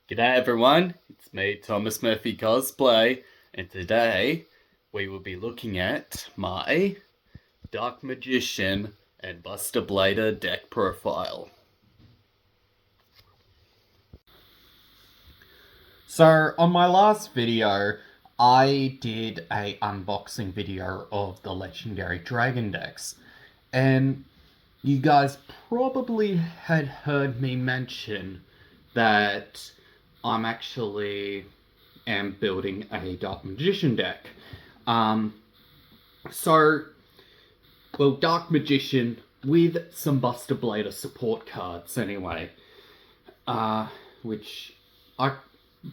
G'day everyone, it's me Thomas Murphy Cosplay, and today we will be looking at my Dark Magician and Buster Blader deck profile. So on my last video, I did a unboxing video of the Legendary Dragon decks, and you guys probably had heard me mention that I'm actually am building a Dark Magician deck. So, Dark Magician with some Buster Blader support cards anyway. Which I've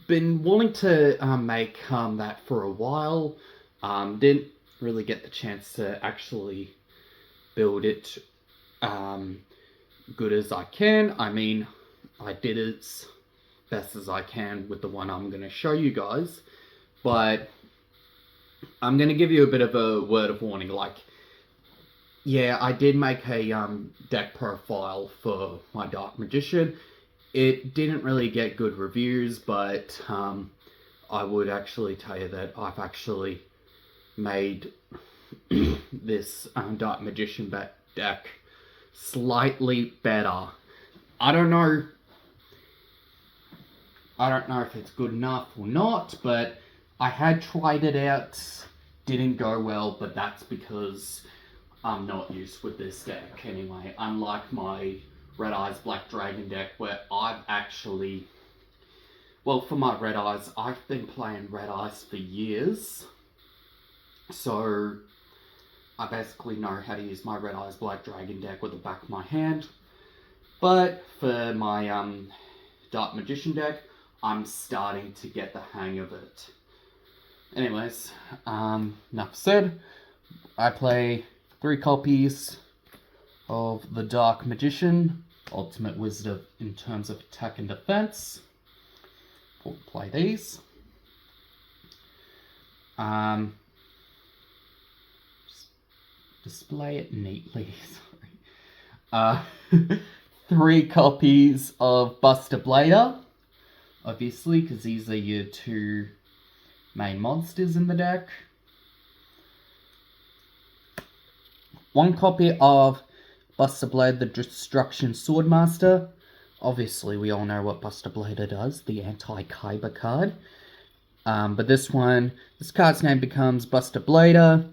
been wanting to make that for a while. Didn't really get the chance to actually build it good as I can. I mean, I did as best as I can with the one I'm going to show you guys, but I'm going to give you a bit of a word of warning. Like, yeah, I did make a deck profile for my Dark Magician. It didn't really get good reviews, but I would actually tell you that I've actually made this Dark Magician deck slightly better. I don't know if it's good enough or not, but I had tried it out. Didn't go well, but that's because I'm not used with this deck anyway. Unlike my Red Eyes Black Dragon deck, where I've actually... Well, for my Red Eyes, I've been playing Red Eyes for years. So, I basically know how to use my Red Eyes Black Dragon deck with the back of my hand. But for my Dark Magician deck, I'm starting to get the hang of it. Anyways, enough said. I play 3 copies of the Dark Magician, Ultimate Wizard in terms of attack and defense. We'll play these. Just display it neatly. Sorry. 3 copies of Buster Blader, obviously, because these are your 2 main monsters in the deck. 1 copy of Buster Blader, the Destruction Swordmaster. Obviously, we all know what Buster Blader does, the anti-Kaiba card. But this card's name becomes Buster Blader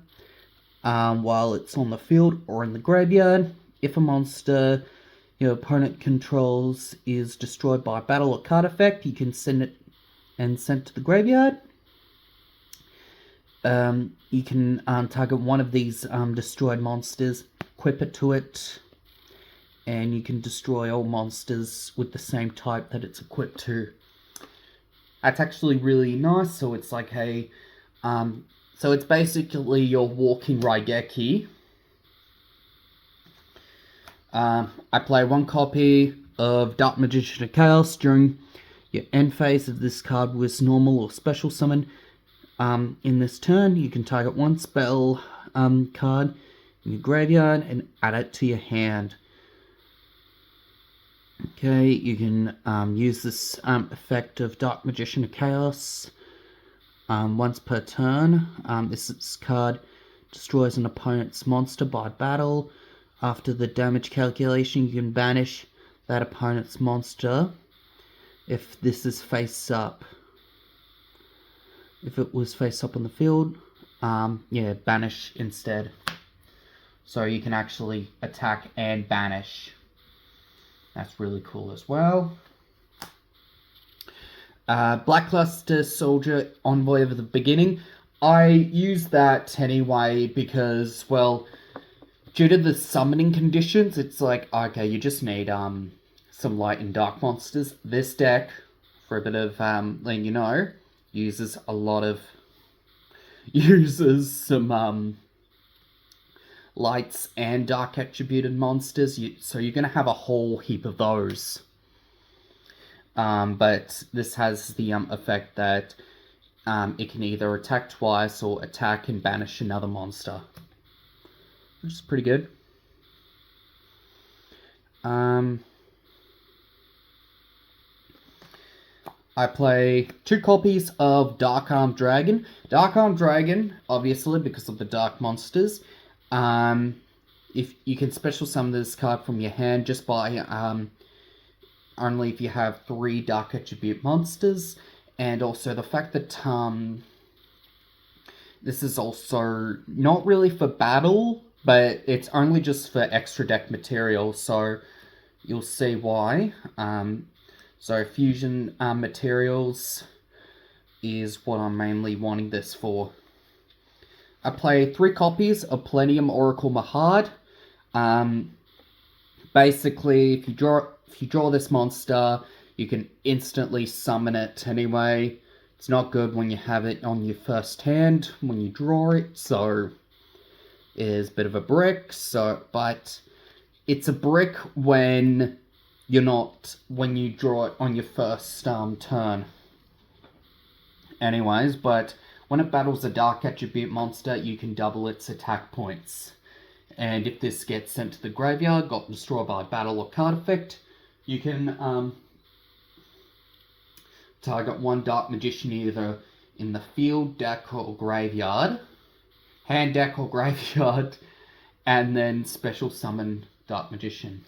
while it's on the field or in the graveyard. If a monster your opponent controls is destroyed by a battle or card effect, you can send it sent to the graveyard. You can target one of these destroyed monsters, equip it to it, and you can destroy all monsters with the same type that it's equipped to. That's actually really nice. So it's like a, so it's basically your walking Raigeki. I play 1 copy of Dark Magician of Chaos. During your end phase of this card was normal or special summon. In this turn, you can target 1 spell card in your graveyard and add it to your hand. Okay, you can use this effect of Dark Magician of Chaos once per turn. This card destroys an opponent's monster by battle. After the damage calculation, you can banish that opponent's monster if this is face up. If it was face up on the field, yeah, banish instead. So you can actually attack and banish. That's really cool as well. Blackluster Soldier Envoy of the Beginning. I use that anyway because, well, due to the summoning conditions, it's like, okay, you just need some light and dark monsters. This deck, for a bit of letting you know, uses some lights and dark attributed monsters, so you're going to have a whole heap of those. But this has the effect that it can either attack twice or attack and banish another monster, which is pretty good. I play 2 copies of Dark Arm Dragon. Dark Arm Dragon, obviously, because of the Dark Monsters. If you can special summon this card from your hand just by only if you have 3 Dark Attribute monsters, and also the fact that this is also not really for battle, but it's only just for extra deck material, so you'll see why. So fusion materials is what I'm mainly wanting this for. I play 3 copies of Plenium Oracle Mahad. Basically, if you draw this monster, you can instantly summon it anyway. It's not good when you have it on your first hand when you draw it, so it is a bit of a brick. But it's a brick when you draw it on your first turn. Anyways, but when it battles a Dark Attribute monster, you can double its attack points. And if this gets sent to the graveyard, got destroyed by a battle or card effect, you can target 1 Dark Magician either in the field, deck, or graveyard. Hand, deck, or graveyard. And then special summon Dark Magician.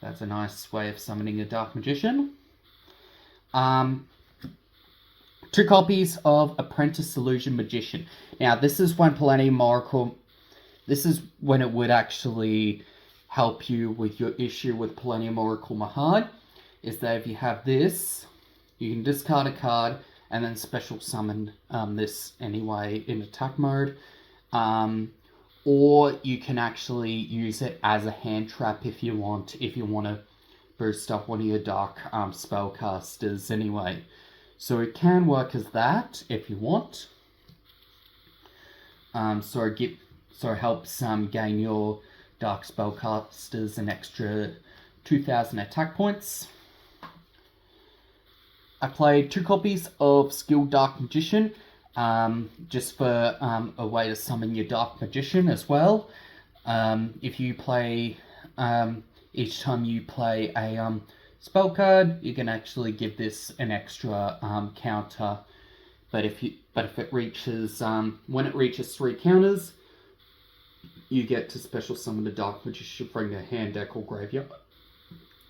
That's a nice way of summoning a Dark Magician. 2 copies of Apprentice Illusion Magician. Now, this is when Plenium Oracle... This is when it would actually help you with your issue with Plenium Oracle Mahad. Is that if you have this, you can discard a card and then special summon this anyway in attack mode. Or you can actually use it as a hand trap if you want to boost up one of your dark spellcasters anyway. So it can work as that if you want. So it helps gain your dark spellcasters an extra 2,000 attack points. I played 2 copies of Skilled Dark Magician, just for a way to summon your Dark Magician as well. If you play, each time you play a spell card, you can actually give this an extra counter. But if it reaches, when it reaches 3 counters, you get to special summon the Dark Magician from your hand, deck, or graveyard.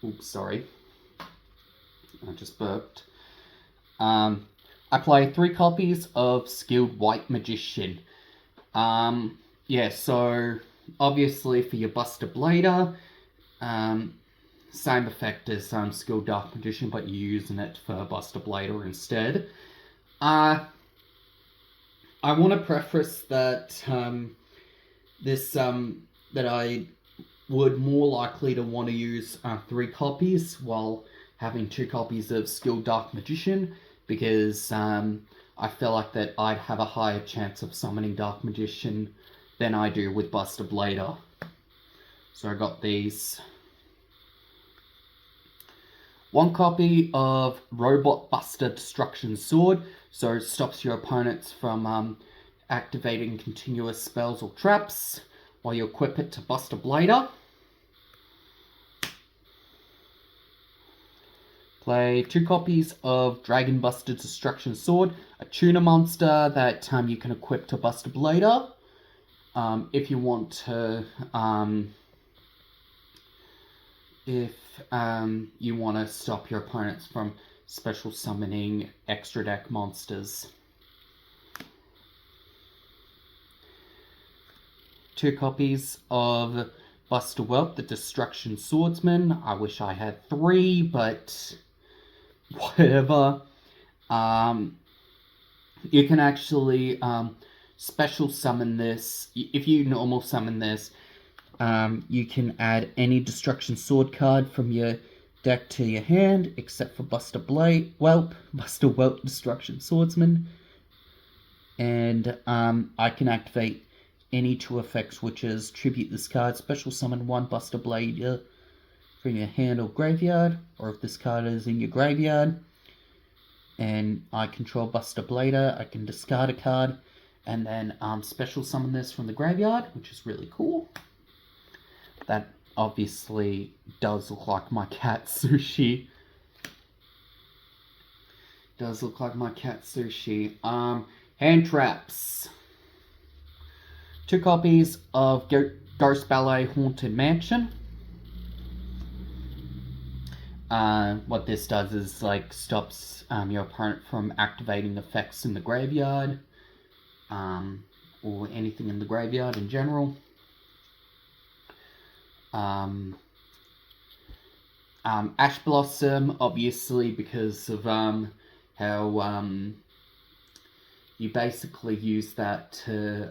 Oops, sorry. I just burped. I play 3 copies of Skilled White Magician. Yeah, so obviously for your Buster Blader, same effect as Skilled Dark Magician, but you're using it for Buster Blader instead. I want to preface that that I would more likely to want to use 3 copies while having 2 copies of Skilled Dark Magician, because I feel like that I'd have a higher chance of summoning Dark Magician than I do with Buster Blader. So I got these. 1 copy of Robot Buster Destruction Sword, so it stops your opponents from activating continuous spells or traps while you equip it to Buster Blader. Play 2 copies of Dragon Buster Destruction Sword, a tuner monster that you can equip to Buster Blader. If you want to, you want to stop your opponents from special summoning extra deck monsters. 2 copies of Buster Whelp, the Destruction Swordsman. I wish I had 3, but whatever. You can actually special summon this. If you normal summon this, you can add any Destruction Sword card from your deck to your hand, except for Buster Whelp Destruction Swordsman. And I can activate any 2 effects, which is tribute this card, special summon 1 Buster Blader from your hand or graveyard, or if this card is in your graveyard and I control Buster Blader, I can discard a card and then special summon this from the graveyard, which is really cool. That obviously does look like my cat Sushi. does look like my cat Sushi. Hand traps. 2 copies of Ghost Ballet Haunted Mansion. What this does is like stops your opponent from activating effects in the graveyard, or anything in the graveyard in general. Ash Blossom, obviously, because of how you basically use that to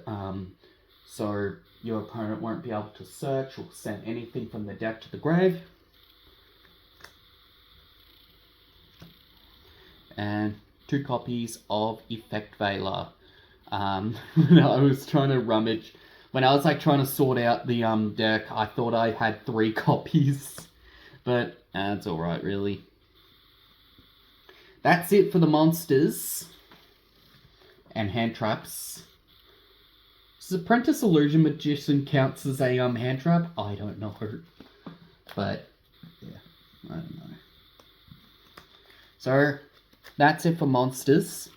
so your opponent won't be able to search or send anything from the deck to the grave. And 2 copies of Effect Veiler. When I was trying to rummage, when I was like trying to sort out the deck, I thought I had 3 copies, but it's alright, really. That's it for the monsters and hand traps. Does Apprentice Illusion Magician counts as a hand trap? I don't know, but yeah, I don't know. So that's it for monsters.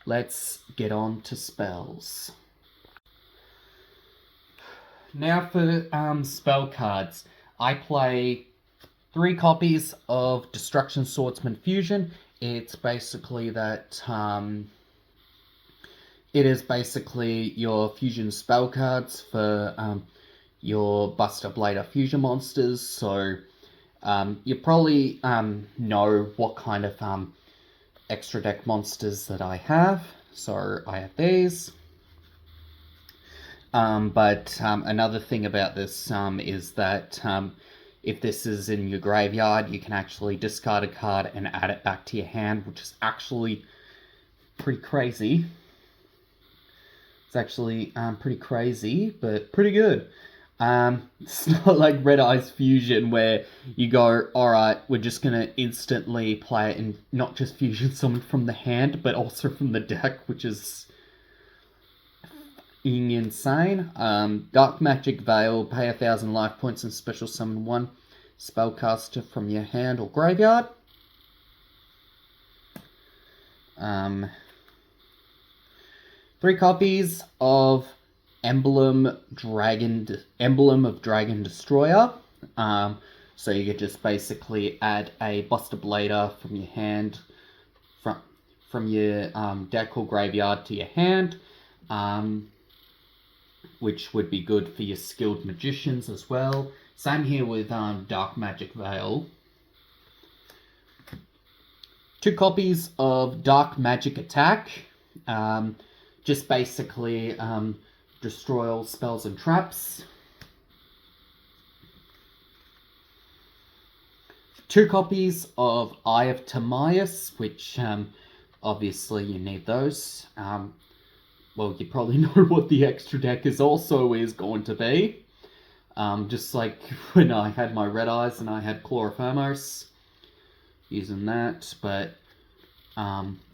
Let's get on to spells. Now for spell cards. I play 3 copies of Destruction Swordsman Fusion. It's basically that it is basically your fusion spell cards for your Buster Blader fusion monsters. So you probably know what kind of extra deck monsters that I have. So I have these. But another thing about this is that if this is in your graveyard, you can actually discard a card and add it back to your hand, which is actually pretty crazy. It's actually pretty crazy, but pretty good. It's not like Red Eyes Fusion where you go, alright, we're just gonna instantly play it and not just fusion summon from the hand, but also from the deck, which is insane. Dark Magic Veil, pay 1,000 life points and special summon 1 spellcaster from your hand or graveyard. 3 copies of Emblem of Dragon Destroyer. So you could just basically add a Buster Blader from your hand, from your deck or graveyard to your hand, which would be good for your skilled magicians as well. Same here with Dark Magic Veil. 2 copies of Dark Magic Attack. Just basically destroy all spells and traps. 2 copies of Eye of Timaeus, which obviously you need those. Well, you probably know what the extra deck is going to be. Just like when I had my Red Eyes and I had Chlorophamos, using that, but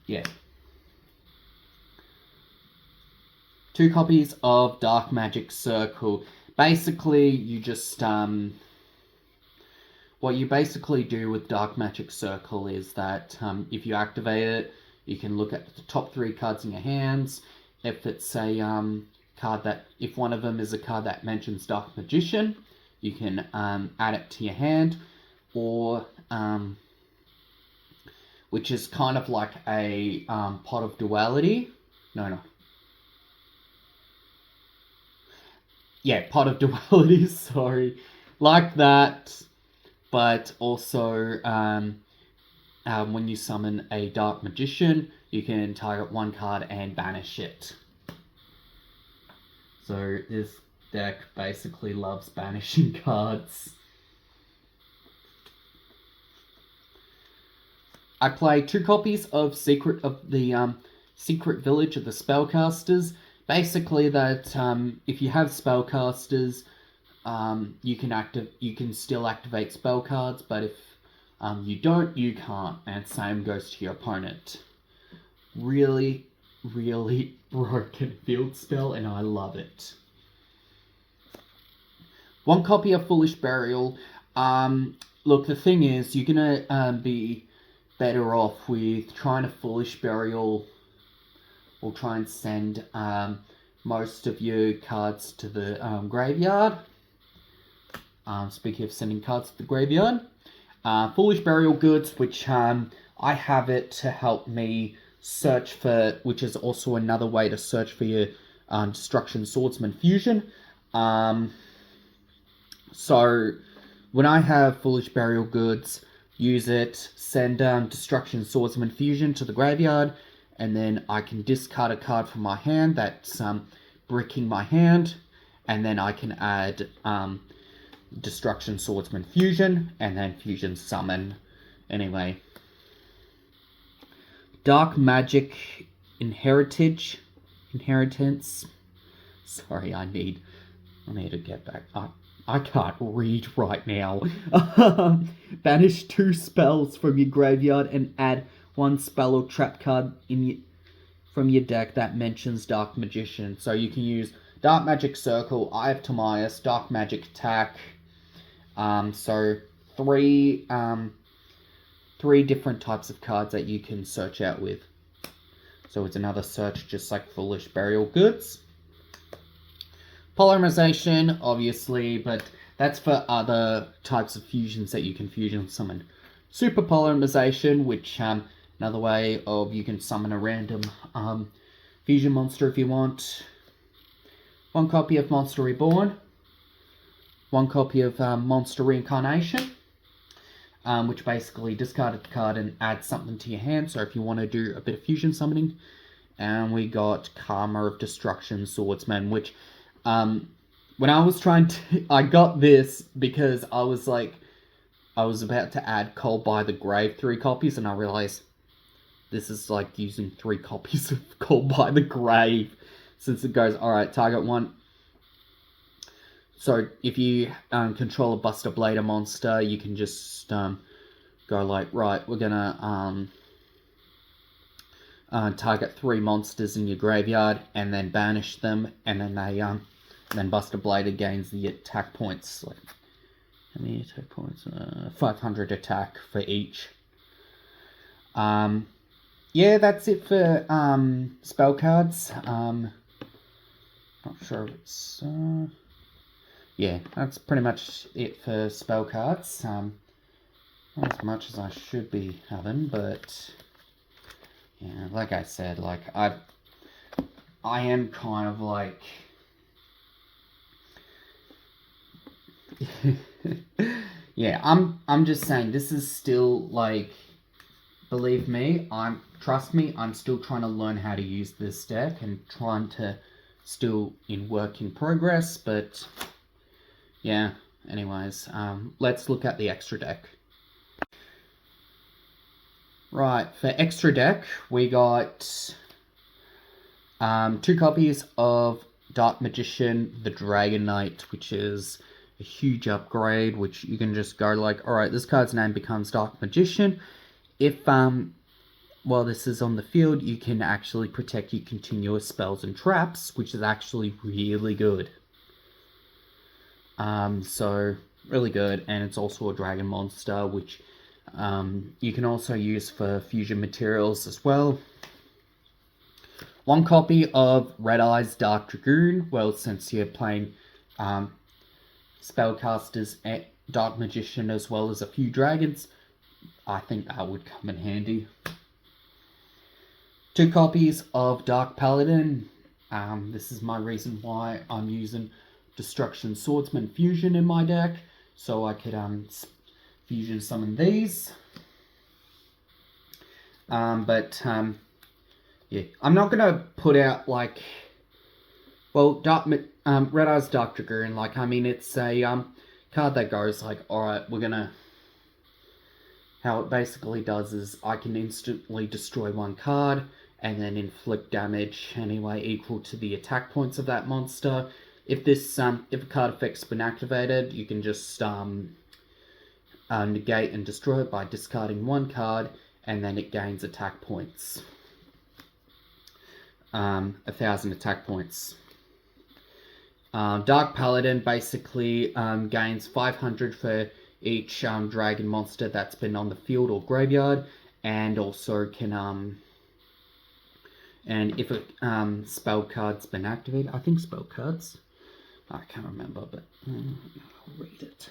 yeah. 2 copies of Dark Magic Circle. Basically, you just what you basically do with Dark Magic Circle is that if you activate it, you can look at the top 3 cards in your hands. If it's a card that, if one of them is a card that mentions Dark Magician, you can add it to your hand, or which is kind of like a Pot of Duality. Yeah, Pot of Duality, sorry. Like that, but also when you summon a Dark Magician, you can target 1 card and banish it. So this deck basically loves banishing cards. I play 2 copies of Secret Village of the Spellcasters. Basically, that if you have spellcasters, you can still activate spell cards, but if you don't, you can't, and same goes to your opponent. Really, really broken field spell, and I love it. 1 copy of Foolish Burial. Look, the thing is, you're gonna be better off with trying to Foolish Burial or try and send most of your cards to the graveyard. Speaking of sending cards to the graveyard, Foolish Burial Goods, which I have it to help me search for, which is also another way to search for your Destruction Swordsman Fusion. So when I have Foolish Burial Goods, use it, send Destruction Swordsman Fusion to the graveyard, and then I can discard a card from my hand that's bricking my hand, and then I can add Destruction Swordsman Fusion, and then Fusion Summon. Anyway. Dark Magic Inheritance. Sorry, I need to get back. I can't read right now. Banish 2 spells from your graveyard and add 1 spell or trap card from your deck that mentions Dark Magician. So you can use Dark Magic Circle, Eye of Timaeus, Dark Magic Attack. So three different types of cards that you can search out with. So it's another search just like Foolish Burial Goods. Polymerization, obviously, but that's for other types of fusions that you can fusion summon. Super Polymerization, which another way of you can summon a random fusion monster if you want. 1 copy of Monster Reborn. 1 copy of Monster Reincarnation. Which basically discard a card and add something to your hand. So if you want to do a bit of fusion summoning. And we got Karma of Destruction Swordsman, which when I was trying to, I got this because I was about to add Cold by the Grave 3 copies, and I realized this is like using 3 copies of Cold by the Grave, since it goes, alright, target 1. So if you control a Buster Blader monster, you can just go like, right, we're gonna target 3 monsters in your graveyard and then banish them, and then they then Buster Blader gains the attack points. Like, how many attack points? 500 attack for each. Yeah, that's it for spell cards. Not sure if it's yeah, that's pretty much it for spell cards. Not as much as I should be having, but yeah, like I said, like I am kind of like yeah, I'm just saying this is still like, believe me, trust me, I'm still trying to learn how to use this deck and trying to still in work in progress, but yeah, anyways, let's look at the extra deck. Right, for extra deck, we got 2 copies of Dark Magician, the Dragon Knight, which is a huge upgrade, which you can just go like, alright, this card's name becomes Dark Magician. If, while this is on the field, you can actually protect your continuous spells and traps, which is actually really good. So, really good, and it's also a dragon monster, which you can also use for fusion materials as well. 1 copy of Red Eyes Dark Dragoon. Well, since you're playing spellcasters and Dark Magician as well as a few dragons, I think that would come in handy. 2 copies of Dark Paladin. This is my reason why I'm using Destruction Swordsman Fusion in my deck, so I could fusion summon these. Yeah, I'm not gonna put out like, well, Red Eyes Dark Dragoon. Like, I mean, it's a card that goes like, all right, we're gonna. How it basically does is I can instantly destroy 1 card and then inflict damage anyway equal to the attack points of that monster. If this if a card effect's been activated, you can just negate and destroy it by discarding 1 card, and then it gains attack points. 1,000 attack points. Dark Paladin basically gains 500 for each dragon monster that's been on the field or graveyard, and also can and if a spell card's been activated, I think spell cards, I can't remember, but I'll read it.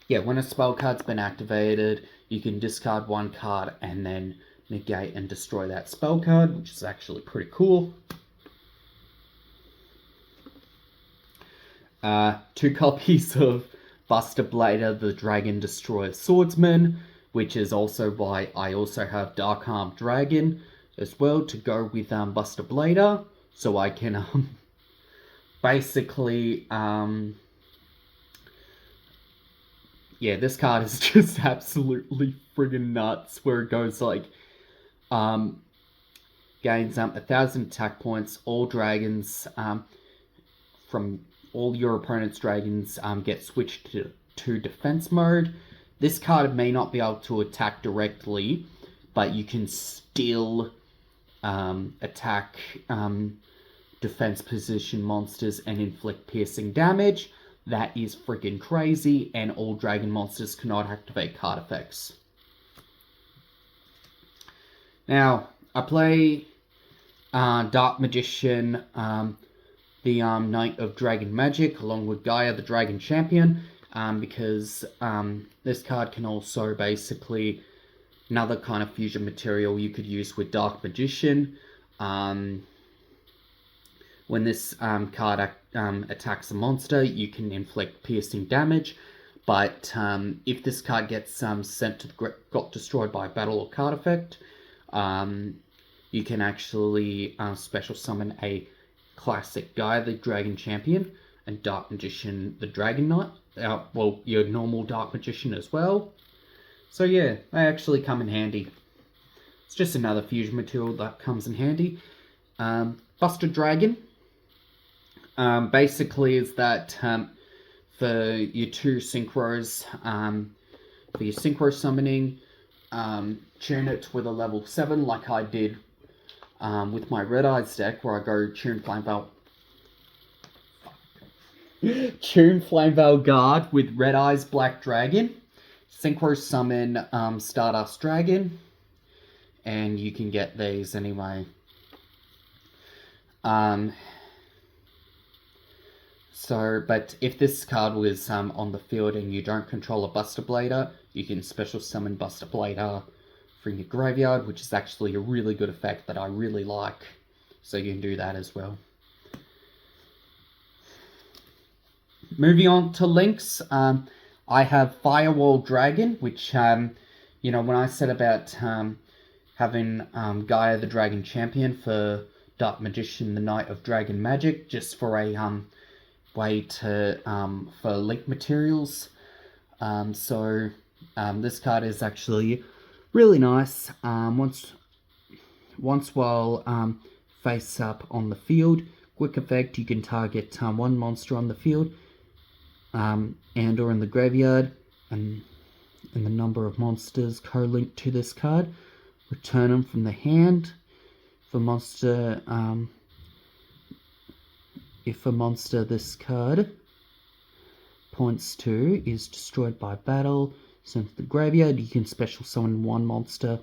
Yeah, when a spell card's been activated, you can discard one card and then negate and destroy that spell card, which is actually pretty cool. 2 copies of Buster Blader, the Dragon Destroyer Swordsman, which is also why I also have Dark Arm Dragon as well to go with Buster Blader, so I can basically yeah, this card is just absolutely friggin' nuts, where it goes like gains 1,000 attack points. All dragons from all your opponent's dragons get switched to defense mode. This card may not be able to attack directly, but you can still attack defense position monsters and inflict piercing damage. That is freaking crazy, and all dragon monsters cannot activate card effects. Now, I play Dark Magician, the Knight of Dragon Magic, along with Gaia, the Dragon Champion, because this card can also basically, another kind of fusion material you could use with Dark Magician. When this card attacks a monster, you can inflict piercing damage, but if this card gets sent to got destroyed by a battle or card effect, you can actually special summon a classic Gaia, the Dragon Champion, and Dark Magician, the Dragon Knight. Well, your normal Dark Magician as well. So yeah, they actually come in handy. It's just another fusion material that comes in handy. Buster Dragon. Basically is that for your 2 synchros, for your synchro summoning, tune it with a level 7 like I did with my Red Eyes deck, where I go tune Flameveil Guard with Red Eyes Black Dragon, synchro summon Stardust Dragon, and you can get these anyway. But if this card was on the field and you don't control a Buster Blader, you can special summon Buster Blader from your graveyard, which is actually a really good effect that I really like. So you can do that as well. Moving on to links, I have Firewall Dragon, which, you know, when I said about having Gaia the Dragon Champion for Dark Magician, the Knight of Dragon Magic, just for a way to for link materials. This card is actually really nice. Once while face up on the field, quick effect, you can target one monster on the field and or in the graveyard, and the number of monsters co-linked to this card. Return them from the hand. If a monster this card points to is destroyed by battle, sent to the graveyard, you can special summon 1 monster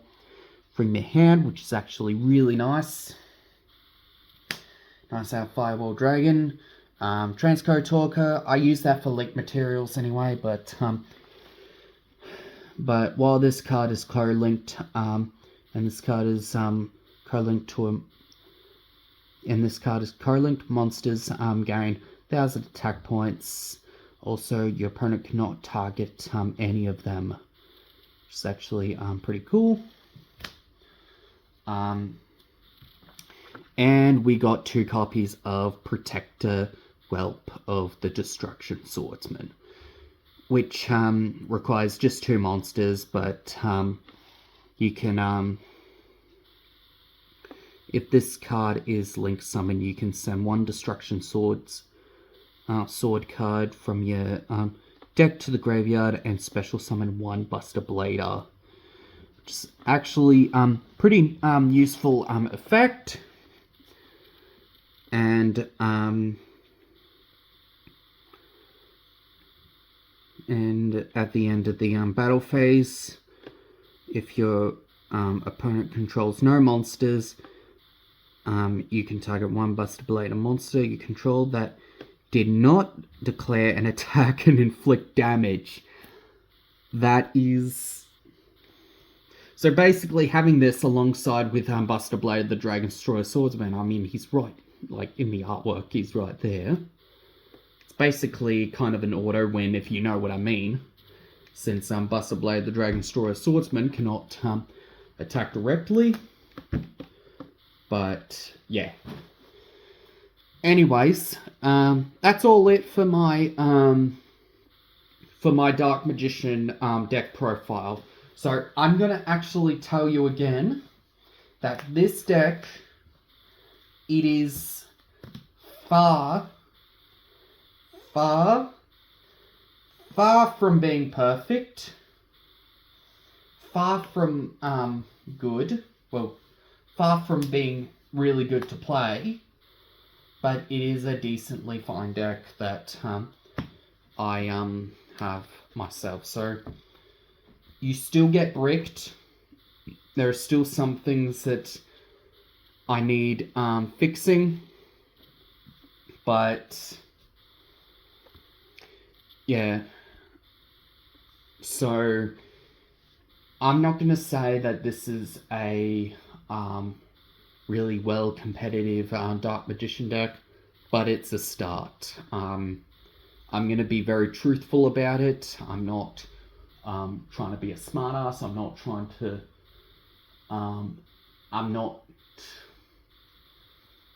from your hand, which is actually really nice. Nice out Firewall Dragon. Transcode Talker, I use that for link materials anyway, but while this card is co-linked, and this card is co-linked to monsters gain 1,000 attack points. Also, your opponent cannot target any of them, which is actually pretty cool. And we got 2 copies of Protector Whelp of the Destruction Swordsman, which requires just 2 monsters, but you can, if this card is link summoned, you can send 1 Destruction sword card from your deck to the graveyard and special summon 1 Buster Blader, which is actually pretty useful effect. And at the end of the battle phase, if your opponent controls no monsters. You can target one Buster Blade, a monster you control that did not declare an attack and inflict damage. That is... So basically having this alongside with Buster Blade, the Dragon Destroyer Swordsman, I mean, he's right, like, in the artwork, he's right there. It's basically kind of an auto win, if you know what I mean. Since Buster Blade, the Dragon Destroyer Swordsman, cannot attack directly. But, yeah. Anyways, that's all it for my Dark Magician deck profile. So I'm going to actually tell you again that this deck, it is far from being perfect, far from good, well, far from being really good to play, but it is a decently fine deck that I have myself. So you still get bricked. There are still some things that I need fixing, but yeah. So I'm not going to say that this is a really well competitive Dark Magician deck, but it's a start. I'm going to be very truthful about it. I'm not trying to be a smartass. I'm not trying to...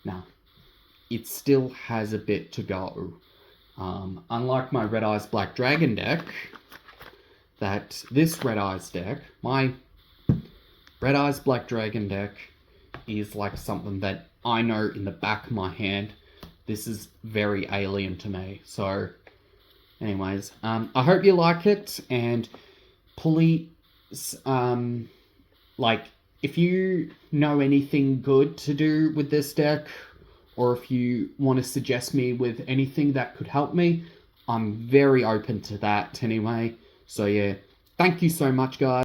No. It still has a bit to go. Unlike my Red Eyes Black Dragon deck, this Red Eyes deck, my Red Eyes Black Dragon deck is like something that I know in the back of my hand. This is very alien to me. So, anyways, I hope you like it, and please, if you know anything good to do with this deck, or if you want to suggest me with anything that could help me, I'm very open to that anyway. So yeah, thank you so much, guys.